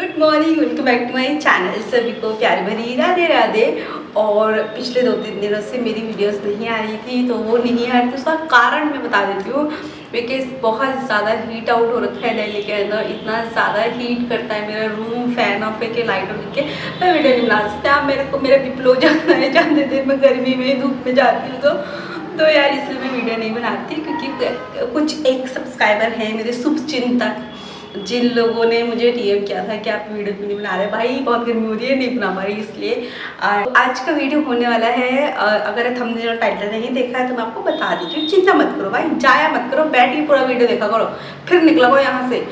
Good morning, welcome back to my channel. सभी को प्यारी भरी राधे राधे। और पिछले 2-3 दिनों से मेरी वीडियोस नहीं आ रही थी, तो वो नहीं आ रही थी, उसका कारण मैं बता देती हूँ। बिकॉज बहुत ज़्यादा हीट आउट हो रखा है दिल्ली के अंदर, इतना ज़्यादा हीट करता है मेरा रूम, फैन ऑफ करके लाइट ऑफ करके मैं वीडियो नहीं बना सकती। आप मेरे को मेरा पिपल हो जाता है ज़्यादा देर मैं गर्मी में धूप में जाती हूँ तो यार इसलिए मैं वीडियो नहीं बनाती, क्योंकि कुछ एक सब्सक्राइबर हैं मेरे शुभचिंतक, जिन लोगों ने मुझे डीएम किया था कि आप वीडियो क्यों नहीं बना रहे, भाई बहुत गर्मी हो रही है नहीं बना पा रही। इसलिए आज का वीडियो होने वाला है, अगर थंबनेल और टाइटल नहीं देखा है तो मैं आपको बता देती हूँ। चिंता मत करो भाई, जाया मत करो, बैठ के पूरा वीडियो देखा करो, फिर निकला करो यहाँ से।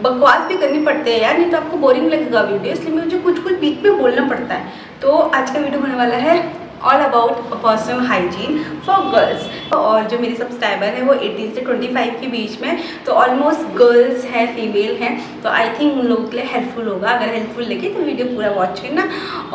बकवास भी करनी पड़ती है यार, नहीं तो आपको बोरिंग लगेगा वीडियो, इसलिए मुझे कुछ कुछ बीच में बोलना पड़ता है। तो आज का वीडियो होने वाला है all about personal hygiene for girls. और जो मेरी सब्सक्राइबर है वो 18 से 25 के बीच में, तो ऑलमोस्ट गर्ल्स हैं, फीमेल हैं, तो आई थिंक उन लोगों के लिए हेल्पफुल होगा। अगर हेल्पफुल लगे तो वीडियो पूरा वॉच करना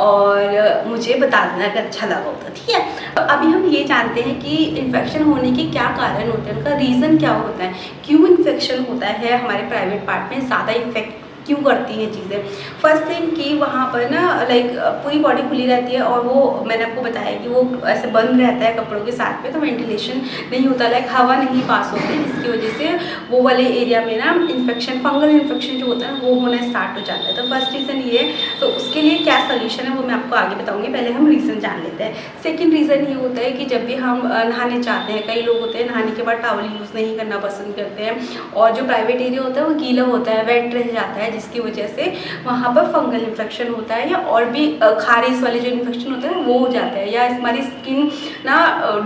और मुझे बता देना अगर अच्छा लगा होता, ठीक है। तो अभी हम ये जानते हैं कि इन्फेक्शन होने के क्या कारण होते हैं, उनका रीज़न क्या होता है, क्यों इन्फेक्शन होता है हमारे प्राइवेट पार्ट में, ज़्यादा इफेक्ट क्यों करती हैं चीज़ें। फर्स्ट थिंग कि वहाँ पर ना लाइक पूरी बॉडी खुली रहती है और वो मैंने आपको बताया कि वो ऐसे बंद रहता है कपड़ों के साथ में, तो वेंटिलेशन नहीं होता, लाइक हवा नहीं पास होती, जिसकी वजह से वो वाले एरिया में ना इन्फेक्शन, फंगल इन्फेक्शन जो होता है वो होना स्टार्ट हो जाता है। तो फर्स्ट रीज़न ये है। तो उसके लिए क्या सोल्यूशन है वो मैं आपको आगे बताऊँगी, पहले हम रीज़न जान लेते हैं। सेकेंड रीज़न ये होता है कि जब भी हम नहाने चाहते हैं, कई लोग होते हैं नहाने के बाद टॉवल यूज़ नहीं करना पसंद करते हैं, और जो प्राइवेट एरिया होता है वो गीला होता है, वेट रह जाता है, जिसकी वजह से वहाँ पर फंगल इन्फेक्शन होता है, या और भी खारिश वाले जो इन्फेक्शन होते हैं वो हो जाते हैं, या हमारी स्किन ना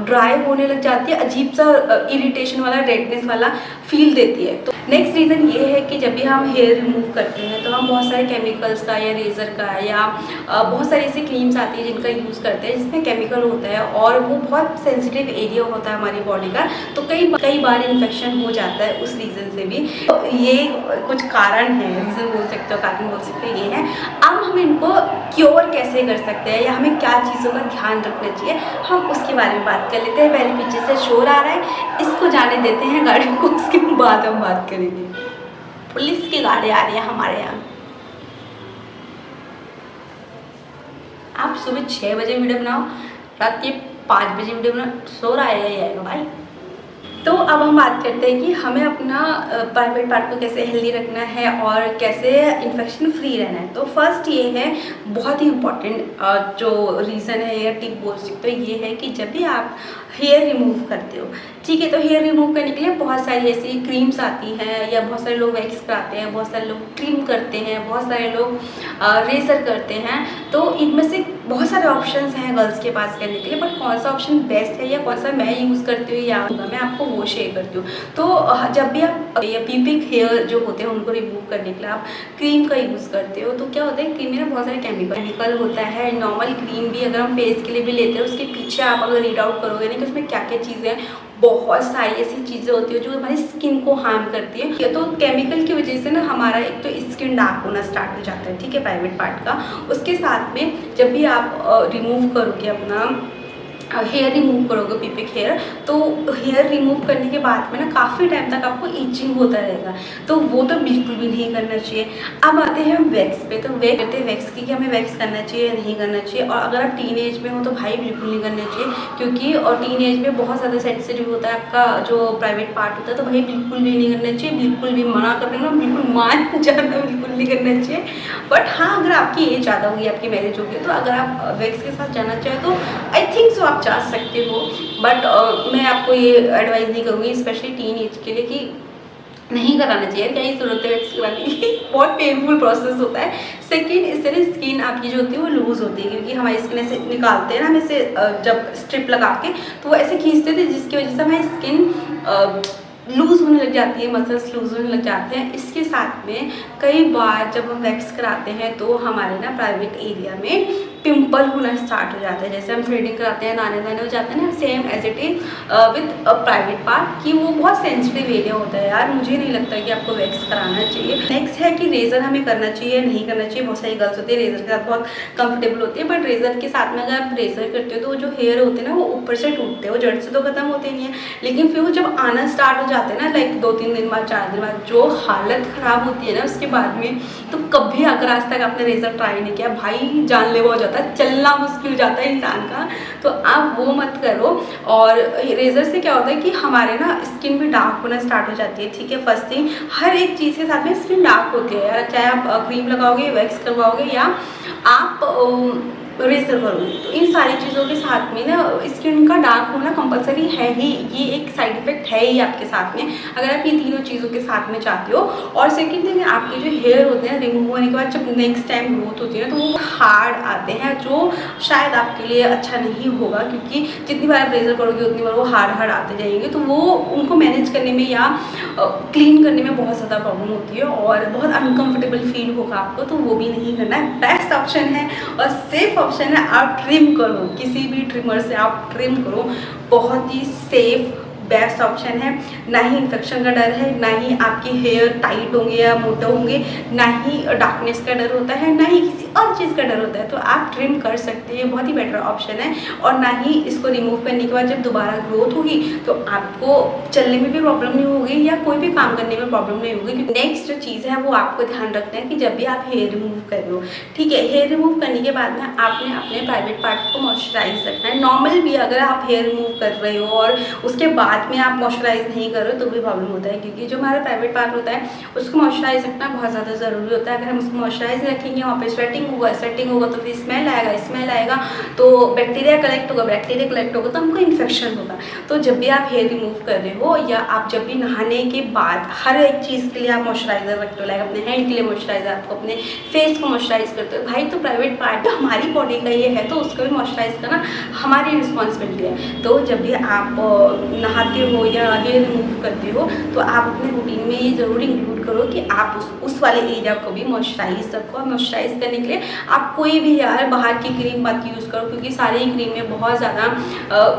ड्राई होने लग जाती है, अजीब सा इरिटेशन वाला, रेडनेस वाला फील देती है। तो नेक्स्ट रीज़न ये है कि जब भी हम हेयर रिमूव करते हैं तो हम बहुत सारे केमिकल्स का या रेज़र का या बहुत सारी ऐसी क्रीम्स आती है जिनका यूज़ करते हैं जिसमें केमिकल होता है और वो बहुत सेंसिटिव एरिया होता है हमारी बॉडी का, तो कई बार इन्फेक्शन हो जाता है उस रीज़न से भी। तो ये कुछ कारण है, रीज़न बोल सकते हो, कारण बोल सकते हो, ये है। अब हम इनको क्योर कैसे कर सकते हैं या हमें क्या चीज़ों का ध्यान रखना चाहिए, हम उसके बारे में बात कर लेते हैं। पहले पीछे से शोर आ रहा है, इसको जाने देते हैं गाड़ी को, उसके बाद हम बात करेंगे। पुलिस की गाड़ी आ रही है हमारे यहाँ। आप सुबह 6 बजे वीडियो बनाओ, रात के 5 बजे वीडियो बनाओ, शोर आएगा भाई। तो अब हम बात करते हैं कि हमें अपना प्राइवेट पार्ट को कैसे हेल्दी रखना है और कैसे इन्फेक्शन फ्री रहना है। तो फर्स्ट ये है, बहुत ही इम्पॉर्टेंट जो रीज़न है या टिप बोल सकते हो, ये है कि जब भी आप हेयर रिमूव करते हो, ठीक है, तो हेयर रिमूव करने के लिए बहुत सारी ऐसी क्रीम्स आती हैं, या बहुत सारे लोग वैक्स कराते हैं, बहुत सारे लोग ट्रिम करते हैं, बहुत सारे लोग रेजर करते हैं। तो इनमें से बहुत सारे ऑप्शंस हैं गर्ल्स के पास करने के लिए, बट कौन सा ऑप्शन बेस्ट है या कौन सा मैं यूज़ करती हूँ या मैं आपको वो शेयर करती हूँ। तो जब भी आप ये पीपिक हेयर जो होते हैं उनको रिमूव करने के लिए आप क्रीम का यूज़ करते हो, तो क्या होता है, क्रीम में ना बहुत सारे केमिकल होता है। नॉर्मल क्रीम भी अगर हम फेस के लिए भी लेते हैं, उसके पीछे आप अगर रीड आउट करोगे ना कि उसमें क्या क्या चीज़ें हैं, बहुत सारी ऐसी चीज़ें होती है जो हमारी स्किन को हार्म करती है। तो केमिकल की वजह से ना हमारा एक तो स्किन डार्क होना स्टार्ट हो जाता है, ठीक है, प्राइवेट पार्ट का। उसके साथ में जब भी आप रिमूव करोगे अपना हेयर रिमूव करोगे पीपिक हेयर, तो हेयर रिमूव करने के बाद में ना काफ़ी टाइम तक आपको ईचिंग होता रहेगा, तो वो तो बिल्कुल भी नहीं करना चाहिए। अब आते हैं हम वैक्स पे। तो वैक्स की कि हमें वैक्स करना चाहिए या नहीं करना चाहिए, और अगर आप टीन एज में हो तो भाई बिल्कुल नहीं करना चाहिए, क्योंकि और टीन एज में बहुत ज़्यादा सेंसिटिव होता है आपका जो प्राइवेट पार्ट होता है, तो भाई बिल्कुल भी नहीं करना चाहिए, बिल्कुल भी मना कर रहे हो, बिल्कुल मान जाना, बिल्कुल नहीं करना चाहिए। बट हाँ, अगर आपकी एज ज़्यादा होगी, आपकी मैरिज होगी, तो अगर आप वैक्स के साथ जाना चाहें तो आई थिंक सो आप जा सकते हो, बट मैं आपको ये एडवाइस नहीं करूँगी स्पेशली टीन एज के लिए कि नहीं कराना चाहिए। क्या ही ज़रूरत है वैक्स कराने की, बहुत पेनफुल प्रोसेस होता है। सेकेंड, इस तरह स्किन आपकी जो होती है वो लूज़ होती है, क्योंकि हमारी स्किन ऐसे निकालते हैं ना, हम ऐसे जब स्ट्रिप लगा के तो वो ऐसे खींचते थे, जिसकी वजह से हमारी स्किन लूज़ होने लग जाती है, मसल्स लूज़ होने लग जाते हैं। इसके साथ में कई बार जब हम वैक्स कराते हैं तो हमारे ना प्राइवेट एरिया में पिंपल होना स्टार्ट हो जाता है। जैसे हम थ्रेडिंग कराते हैं, दाने दाने हो जाते हैं ना, same as it is with private part कि वो बहुत सेंसिटिव एरिया होता है यार। मुझे नहीं लगता कि आपको वैक्स कराना चाहिए। नेक्स्ट है कि रेजर हमें करना चाहिए नहीं करना चाहिए। बहुत सारी गर्ल्स होती है रेजर के साथ बहुत कंफर्टेबल होती है, बट रेजर के साथ में अगर आप रेजर करते हो तो वो जो हेयर होते हैं ना वो ऊपर से टूटते हैं, वो जड़ से तो खत्म होते नहीं है, लेकिन फिर वो जब आना स्टार्ट हो जाते हैं ना, लाइक 2-3 दिन बाद 4 दिन बाद जो हालत ख़राब होती है ना उसके बाद में, तो कभी अगर आज तक आपने रेजर ट्राई नहीं किया, भाई जानलेवा हो जाता है, चलना मुश्किल हो जाता है इंसान का, तो आप वो मत करो। और रेजर से क्या होता है कि हमारे ना स्किन भी डार्क होना स्टार्ट हो जाती है। ठीक है, फर्स्ट थिंग, हर एक चीज़ के साथ में स्किन डार्क होती है यार, चाहे आप क्रीम लगाओगे, वैक्स करवाओगे या आप रेजर करोगे, तो इन सारी चीज़ों के साथ में ना स्किन का डार्क होना कंपलसरी है ही, ये एक साइड इफेक्ट है ही आपके साथ में, अगर आप ये तीनों चीज़ों के साथ में चाहते हो। और सेकंड थिंग, आपके जो हेयर होते हैं रिमूव होने के बाद जब नेक्स्ट टाइम ग्रोथ होती है ना, तो वो हार्ड आते हैं, जो शायद आपके लिए अच्छा नहीं होगा, क्योंकि जितनी बार आप रेजर करोगे उतनी बार वो हार्ड आते जाएंगे, तो वो उनको मैनेज करने में या क्लीन करने में बहुत ज़्यादा प्रॉब्लम होती है और बहुत अनकंफर्टेबल फील होगा आपको, तो वो भी नहीं करना है। बेस्ट ऑप्शन है और सेफ ऑप्शन है, आप ट्रिम करो, किसी भी ट्रिमर से आप ट्रिम करो, बहुत ही सेफ बेस्ट ऑप्शन है। ना ही इन्फेक्शन का डर है, ना ही आपके हेयर टाइट होंगे या मोटे होंगे, ना ही डार्कनेस का डर होता है, ना ही किसी और चीज़ का डर होता है, तो आप ट्रिम कर सकते हैं, बहुत ही बेटर ऑप्शन है। और ना ही इसको रिमूव करने के बाद जब दोबारा ग्रोथ होगी तो आपको चलने में भी प्रॉब्लम नहीं होगी या कोई भी काम करने में प्रॉब्लम नहीं होगी। नेक्स्ट जो चीज़ है वो आपको ध्यान रखना है कि जब भी आप हेयर रिमूव कर रहे हो, ठीक है, हेयर रिमूव करने के बाद में आपने अपने प्राइवेट पार्ट को मॉइस्चराइज रखना है। नॉर्मल भी अगर आप हेयर रिमूव कर रहे हो और उसके बाद में आप मॉइस्चराइज नहीं कर रहे हो तो भी प्रॉब्लम होता है, क्योंकि जो हमारा प्राइवेट पार्ट होता है उसको मॉइस्चराइज रखना बहुत ज़्यादा ज़रूरी होता है। अगर हम उसको मॉइस्चराइज रखेंगे, वहाँ पे स्वेटिंग होगा तो फिर स्मेल आएगा, तो बैक्टीरिया कलेक्ट होगा तो हमको इन्फेक्शन होगा। तो जब भी आप हेयर रिमूव कर रहे हो या आप जब भी नहाने के बाद हर एक चीज़ के लिए आप मॉइस्चराइजर रखते हो, लाइक अपने हैंड के लिए मॉइस्चराइजर, आपको अपने फेस को मॉइस्चराइज करते हो, भाई तो प्राइवेट पार्ट हमारी बॉडी का ये है तो उसको भी मॉइस्चराइज करना हमारी रिस्पॉन्सिबिलिटी है। तो जब भी आप नहाते हो या हेयर रिमूव करते हो तो आप अपने रूटीन में ये ज़रूर इंक्लूड करो कि आप उस वाले एरिया को भी मॉइस्चराइज रखो। मॉइस्चराइज करने के लिए आप कोई भी यार बाहर की क्रीम मत यूज़ करो, क्योंकि सारी क्रीम में बहुत ज़्यादा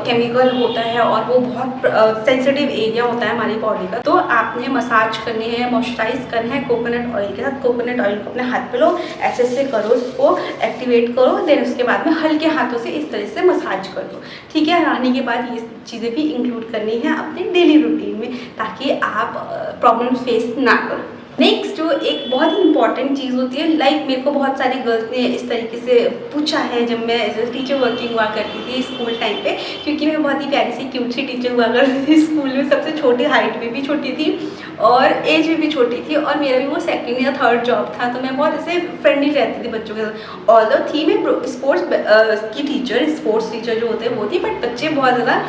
केमिकल होता है और वो बहुत सेंसिटिव एरिया होता है हमारी बॉडी का। तो आपने मसाज करनी है, मॉइस्चराइज करना है कोकोनट ऑयल के साथ। कोकोनट ऑयल को अपने हाथ पे लो, ऐसे करो, उसको एक्टिवेट करो, देन उसके बाद में हल्के हाथों से इस तरह से मसाज कर दो। ठीक है, नहाने के बाद ये चीज़ें भी इंक्लूड करनी है अपने डेली रूटीन में, ताकि आप प्रॉब्लम फेस ना करो। नेक्स्ट जो एक बहुत ही इंपॉर्टेंट चीज़ होती है, लाइक मेरे को बहुत सारी गर्ल्स ने इस तरीके से पूछा है जब मैं एज ए टीचर वर्किंग हुआ करती थी स्कूल टाइम पे, क्योंकि मैं बहुत ही प्यारी सी क्यूट सी टीचर हुआ करती थी स्कूल में, सबसे छोटी हाइट में भी छोटी थी और एज में भी छोटी थी, और मेरा भी वो 2nd या 3rd जॉब था, तो मैं बहुत ऐसे फ्रेंडली रहती थी बच्चों के साथ। ऑल्दो थी मैं स्पोर्ट्स की टीचर, स्पोर्ट्स टीचर जो होते हैं वो थी, बट बच्चे बहुत ज़्यादा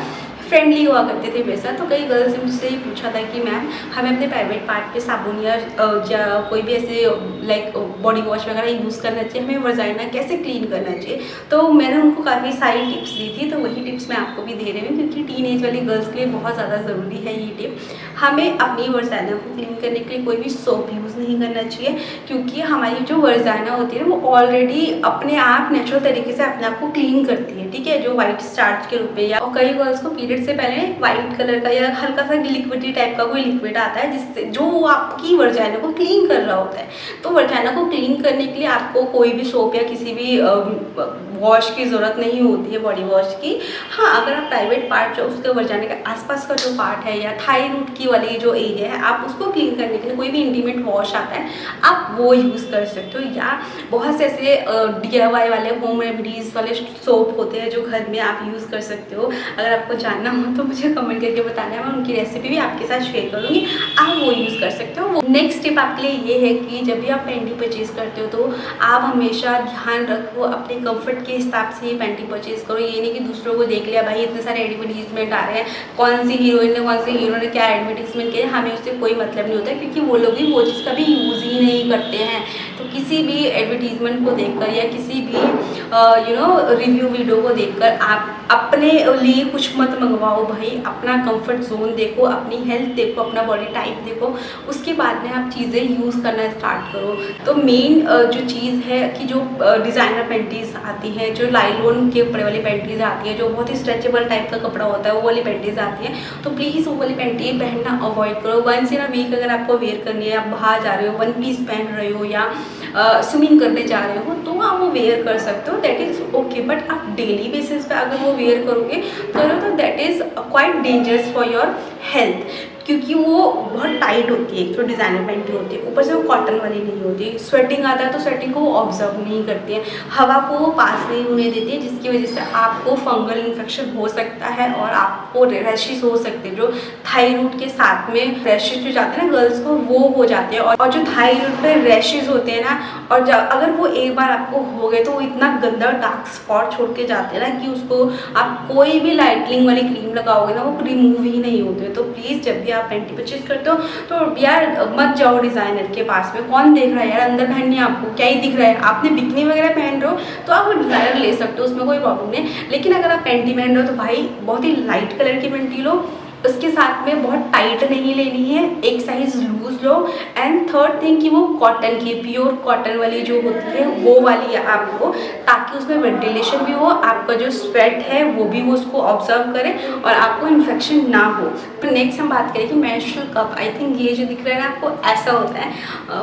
फ्रेंडली हुआ करते थे मेरे साथ। तो कई गर्ल्स ने मुझसे ये पूछा था कि मैम हमें अपने प्राइवेट पार्ट पे साबुन या कोई भी ऐसे लाइक बॉडी वॉश वगैरह यूज़ करना चाहिए, हमें वजाइना कैसे क्लीन करना चाहिए। तो मैंने उनको काफ़ी सारी टिप्स दी थी, तो वही टिप्स मैं आपको भी दे रही हूँ, क्योंकि टीनेज वाली गर्ल्स के लिए बहुत ज़्यादा ज़रूरी है ये टिप। हमें अपनी वजाइना को क्लीन करने के लिए कोई भी सोप यूज़ नहीं करना चाहिए, क्योंकि हमारी जो वजाइना होती है वो ऑलरेडी अपने आप नेचुरल तरीके से अपने आप को क्लीन करती है। ठीक है, जो वाइट स्टार्च के रूप में, या और कई गर्ल्स को पीरियड से पहले वाइट कलर का या हल्का सा लिक्विडी टाइप का कोई लिक्विड आता है जिससे जो आपकी वजाइना को क्लीन कर रहा होता है। तो वजाइना को क्लीन करने के लिए आपको कोई भी सोप या किसी भी वॉश की ज़रूरत नहीं होती है, बॉडी वॉश की। हाँ, अगर आप प्राइवेट पार्ट जो उसके वजाइना के आसपास का जो पार्ट है या थाई रूट की वाली जो एरिया है, आप उसको क्लीन करने के लिए कोई भी इंटीमेट वॉश आता है आप वो यूज़ कर सकते हो, या बहुत से ऐसे DIY वाले होम रेमेडीज़ वाले सोप होते हैं जो घर में आप यूज़ कर सकते हो। अगर आपको जानना हो तो मुझे कमेंट करके बताना है, मैं उनकी रेसिपी भी आपके साथ शेयर करूँगी, आप वो यूज़ कर सकते हो। नेक्स्ट टिप आपके लिए ये है कि जब भी आप पैंटी परचेज़ करते हो तो आप हमेशा ध्यान रखो अपने कंफर्ट के हिसाब से ही पैंटी परचेज़ करो। ये नहीं कि दूसरों को देख लिया, भाई इतने सारे एडवर्टीजमेंट आ रहे हैं, कौन सी हीरोइन ने कौन सी हीरो ने क्या एडवर्टीजमेंट किया, हमें उससे कोई मतलब नहीं होता, क्योंकि वो लोग भी वो चीज़ कभी यूज़ ही नहीं करते हैं। तो किसी भी एडवर्टीजमेंट को देखकर या किसी भी रिव्यू वीडियो को देखकर आप अपने लिए कुछ मत मंगवाओ भाई। अपना कंफर्ट जोन देखो, अपनी हेल्थ देखो, अपना बॉडी टाइप देखो, उसके बाद में आप चीज़ें यूज़ करना स्टार्ट करो। तो मेन जो चीज़ है कि जो डिज़ाइनर पैंटीज आती हैं, जो लाइलोन के ऊपर वाली पैंटीज आती हैं, जो बहुत ही स्ट्रेचेबल टाइप का कपड़ा होता है, वो वाली पैंटीज आती हैं, तो प्लीज़ वो वाली पैंटी पहनना अवॉइड करो। वंस इन अ वीक अगर आपको वेयर करनी है, आप बाहर जा रहे हो, वन पीस पहन रहे हो या स्विमिंग करने जा रहे हो, तो आप वो वेयर कर सकते हो, दैट इज़ ओके। बट आप डेली बेसिस पे अगर वो वेयर करोगे तो that is quite dangerous for your health, क्योंकि वो बहुत टाइट होती है। जो डिज़ाइनर पैंटी होती है, ऊपर से वो कॉटन वाली नहीं होती, स्वेटिंग आता है तो स्वेटिंग को वो ऑब्जर्व नहीं करती है, हवा को वो पास नहीं होने देती है, जिसकी वजह से आपको फंगल इन्फेक्शन हो सकता है और आपको रैशेस हो सकते हैं। जो थायराइड के साथ में रैशेस जो जाते हैं ना गर्ल्स को, वो हो जाते हैं। और जो थायराइड पे रैशेस होते हैं ना, और अगर वो एक बार आपको हो गए तो वो इतना गंदा डार्क स्पॉट छोड़ के जाते हैं ना कि उसको आप कोई भी लाइटनिंग वाली क्रीम लगाओगे ना, वो रिमूव ही नहीं होते। तो प्लीज़ जब भी आप पैंटी परचेज करते हो तो यार मत जाओ डिज़ाइनर के पास में, कौन देख रहा है यार, अंदर पहननी है आपको, क्या ही दिख रहा है। आपने बिकनी वगैरह पहन रहे हो तो आप वो डिज़ाइनर ले सकते हो, उसमें कोई प्रॉब्लम नहीं। लेकिन अगर आप पैंटी पहन रहे हो तो भाई बहुत ही लाइट कलर की पैंटी लो, उसके साथ में बहुत टाइट नहीं लेनी है, एक साइज लूज लो। एंड थर्ड थिंग कि वो कॉटन की, प्योर कॉटन वाली जो होती है वो वाली आपको, ताकि उसमें वेंटिलेशन भी हो, आपका जो स्वेट है वो भी वो उसको ऑब्जर्व करे और आपको इन्फेक्शन ना हो। तो नेक्स्ट हम बात करें कि मेंस्ट्रुअल कप। आई थिंक ये जो दिख रहा है ना आपको, ऐसा होता है।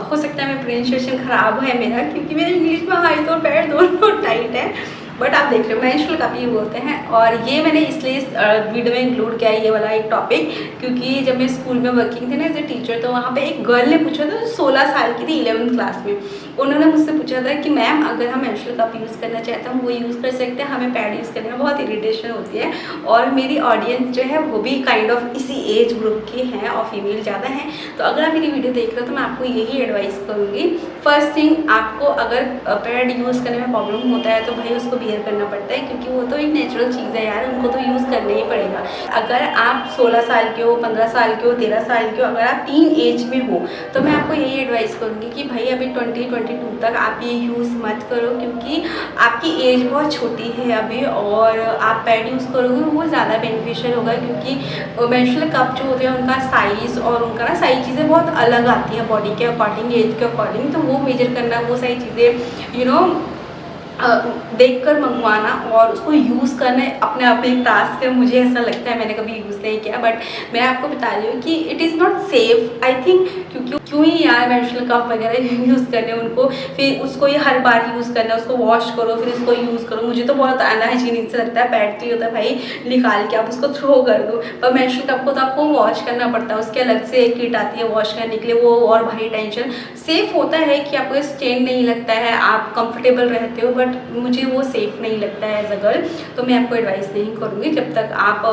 हो सकता है मैं प्रोनाउंसिएशन ख़राब है मेरा, क्योंकि मेरे इंग्लिश में हाथ और पैर दोनों टाइट है, बट आप देख रहे हो मेंस्ट्रुअल कप ये बोलते हैं। और ये मैंने इसलिए इस वीडियो में इंक्लूड किया है ये वाला एक टॉपिक, क्योंकि जब मैं स्कूल में वर्किंग थी ना एज ए टीचर, तो वहाँ पे एक गर्ल ने पूछा था, 16 साल की थी, 11th क्लास में। उन्होंने मुझसे पूछा था कि मैम अगर हम मेंस्ट्रुअल कप यूज़ करना चाहते हैं हम वो यूज़ कर सकते हैं, हमें पैड यूज़ करने में बहुत इरिटेशन होती है। और मेरी ऑडियंस जो है वो भी काइंड ऑफ इसी एज ग्रुप के हैं और फीमेल ज़्यादा हैं। तो अगर आप मेरी वीडियो देख रहे हो तो मैं आपको यही एडवाइस करूँगी, फर्स्ट थिंग आपको अगर पैड यूज़ करने में प्रॉब्लम होता है तो भाई उसको बियर करना पड़ता है, क्योंकि वो तो एक नेचुरल चीज़ है यार, उनको तो यूज़ करना ही पड़ेगा। अगर आप 16 साल के हो, 15 साल के हो, 13 साल के हो, अगर आप टीन एज में हो, तो मैं आपको यही एडवाइस करूँगी कि भाई अभी 2022 तक आप ये यूज़ मत करो, क्योंकि आपकी एज बहुत छोटी है अभी, और आप पैड यूज़ करोगे वो ज़्यादा बेनिफिशियल होगा। क्योंकि मेंस्ट्रुअल कप जो होते हैं उनका साइज़ और उनका ना सारी चीज़ें बहुत अलग आती हैं बॉडी के अकॉर्डिंग, एज के अकॉर्डिंग, तो वो मेजर करना, वो सारी चीज़ें देखकर मंगवाना और उसको यूज़ करना अपने आप में एक टास्क है। मुझे ऐसा लगता है, मैंने कभी यूज़ नहीं किया, बट मैं आपको बता रही हूँ कि it is not safe I think. क्योंकि क्यों ही यार मेंस्ट्रुअल कप वगैरह यूज़ करने उनको, फिर उसको ही हर बार यूज़ करना, उसको वॉश करो फिर उसको यूज़ करो। मुझे तो बहुत अनहाइजीनिक से लगता है। पैड तो होता है भाई निकाल के आप उसको थ्रो कर दो, पर मेंस्ट्रुअल कप को तो आपको वॉश करना पड़ता है, उसके अलग से एक किट आती है वॉश करने के लिए, वो और भारी टेंशन। सेफ़ होता है कि आपको स्टेन नहीं लगता है, आप कंफर्टेबल रहते हो, बट मुझे वो सेफ़ नहीं लगता है एज अ गर्ल। तो मैं आपको एडवाइस नहीं करूँगी, जब तक आप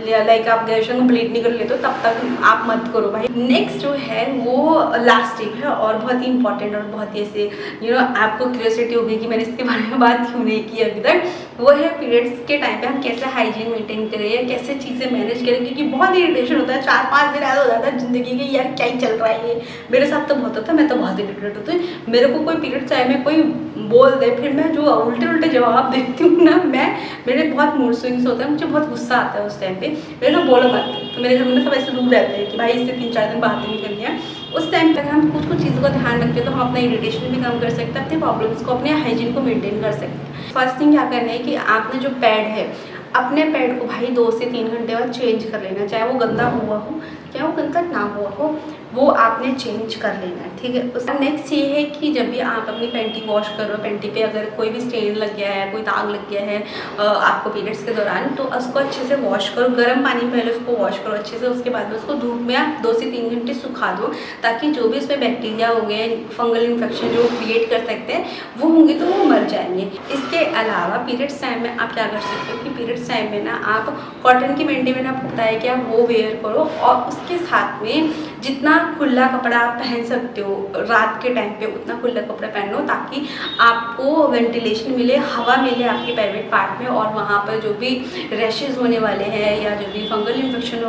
लाइक आप ग्रेजुएशन कंप्लीट नहीं कर लेते हो तब तक आप मत करो भाई। नेक्स्ट जो है वो लास्ट टिप है और बहुत ही इंपॉर्टेंट और बहुत ही ऐसे आपको क्यूरियोसिटी होगी कि मैंने इसके बारे में बात क्यों नहीं की अभी तक, वो है पीरियड्स के टाइम पे हम कैसे हाइजीन मेंटेन करें या कैसे चीज़ें मैनेज करें। क्योंकि बहुत इरिटेशन होता है, 4-5 दिन ऐसा हो जाता है ज़िंदगी के, यार क्या ही चल रहा है ये। मेरे साथ तो बहुत होता है, मैं तो बहुत इरिटेट होती हूँ। मेरे को कोई पीरियड चाहे मैं कोई बोल दे, फिर मैं जो उल्टे जवाब देती हूँ ना, मेरे बहुत मूड स्विंग्स होता है, मुझे बहुत गुस्सा आता है उस टाइम पे। मेरे को बोलो मत, तो मेरे घर में सब ऐसे दूर रहते हैं कि भाई इससे 3-4 दिन बात नहीं करनी है। उस टाइम पर हम कुछ चीज़ों का ध्यान रखते हैं तो हम अपना इरिटेशन भी कम कर सकते हैं, अपने प्रॉब्लम्स को, अपने हाइजीन को मेंटेन कर सकते हैं। फर्स्ट थिंग क्या करना है कि आपने जो पैड है, अपने पैड को भाई 2 से 3 घंटे बाद चेंज कर लेना, चाहे वो गंदा हुआ हो चाहे वो गंदा ना हुआ हो, वो आपने चेंज कर लेना है, ठीक है। उसका नेक्स्ट ये है कि जब भी आप अपनी पैंटी वॉश करो, पैंटी पे अगर कोई भी स्टेन लग गया है, कोई दाग लग गया है आपको पीरियड्स के दौरान, तो उसको अच्छे से वॉश करो, गर्म पानी में पहले उसको वॉश करो अच्छे से। उसके बाद में उसको धूप में आप 2 से 3 घंटे सुखा दो, ताकि जो भी उसमें बैक्टीरिया होंगे, फंगल इन्फेक्शन जो क्रिएट कर सकते हैं वो होंगे तो वो मर जाएंगे। इसके अलावा पीरियड्स टाइम में आप क्या कर सकते हो कि पीरियड्स टाइम में ना आप कॉटन की पैंटी, मैंने आपको बताया कि आप वो वेयर करो, और उसके साथ में जितना खुला कपड़ा आप पहन सकते हो रात के टाइम पे उतना खुला कपड़ा पहनो, ताकि आपको वेंटिलेशन मिले, हवा मिले आपके प्राइवेट पार्ट में, और वहाँ पर जो भी रैशेज होने वाले हैं या जो भी फंगल इन्फेक्शन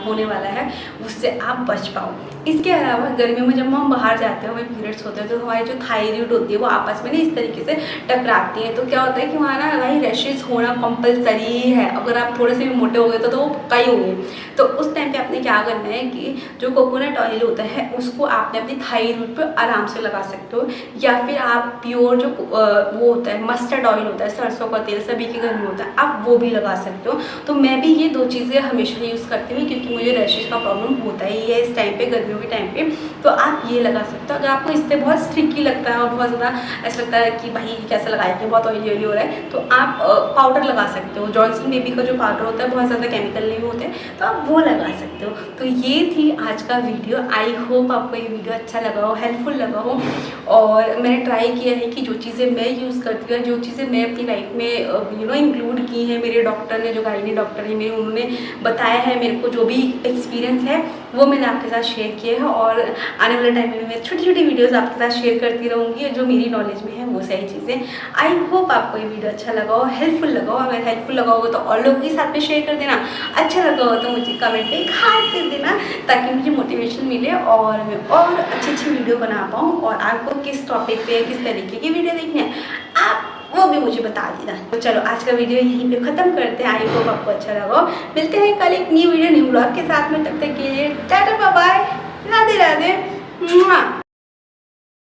होने वाला है उससे आप बच पाओ। इसके अलावा गर्मियों में जब हम बाहर जाते हैं, हमें पीरियड्स होते हैं, तो हमारी जो थायराइड होती है वो आपस में ना इस तरीके से टकराती है, तो क्या होता है कि वहाँ ना भाई रैशेज होना कंपलसरी है। अगर आप थोड़े से भी मोटे हो गए तो वो पक्का ही हो गए। तो उस टाइम पे आपने क्या करना है कि जो कोकोनट ऑयल होता है उसको आपने अपनी थायराइड पे आराम से लगा सकते हो, या फिर आप प्योर जो वो होता है मस्टर्ड ऑयल होता है, सरसों का तेल सभी के घर में होता है, आप वो भी लगा सकते हो। तो मैं भी ये 2 चीज़ें हमेशा यूज़ करती हूँ, क्योंकि मुझे रैशेज का प्रॉब्लम होता ही है इस टाइम पे, गर्मियों के टाइम पे। तो आप ये लगा सकते हो। अगर आपको इससे बहुत स्ट्रिकी लगता है और बहुत ज़्यादा ऐसा लगता है कि भाई कैसे लगाएंगे, बहुत ऑयली हो रहा है, तो आप पाउडर लगा सकते हो। जॉनसन बेबी का जो पाउडर होता है बहुत ज़्यादा केमिकल नहीं होते, तो आप वो लगा सकते हो। तो ये थी आज का वीडियो। आई होप आपको ये वीडियो अच्छा लगा हो, हेल्पफुल लगा हो। और मैंने ट्राई किया है कि जो चीज़ें मैं यूज़ करती हूँ, जो चीज़ें मैं अपनी लाइफ में इंक्लूड की हैं, मेरे डॉक्टर ने, जो गायनी डॉक्टर है मेरे, उन्होंने बताया है मेरे को, जो भी एक्सपीरियंस है वो मैंने आपके साथ शेयर किया है। और आने वाले टाइम में मैं छोटी छोटी वीडियोस आपके साथ शेयर करती रहूँगी, जो मेरी नॉलेज में है वो सारी चीज़ें। आई होप आपको ये वीडियो अच्छा लगा हो, हेल्पफुल लगा हो। अगर हेल्पफुल लगा होगा तो और लोगों के साथ में शेयर कर देना, अच्छा लगा हो तो मुझे कमेंट पे एक हार्ट दे देना, ताकि मुझे मोटिवेशन मिले और मैं और अच्छी वीडियो बना पाऊँ। और आपको किस टॉपिक पे किस तरीके की वीडियो देखनी है आप वो भी मुझे बता देना। तो चलो आज का वीडियो यहीं पे ख़त्म करते हैं। आई होप आपको अच्छा लगा हो। मिलते हैं कल एक न्यू वीडियो न्यू ब्लॉग के साथ में। तब तक के लिए tata bye bye, Radhe Radhe.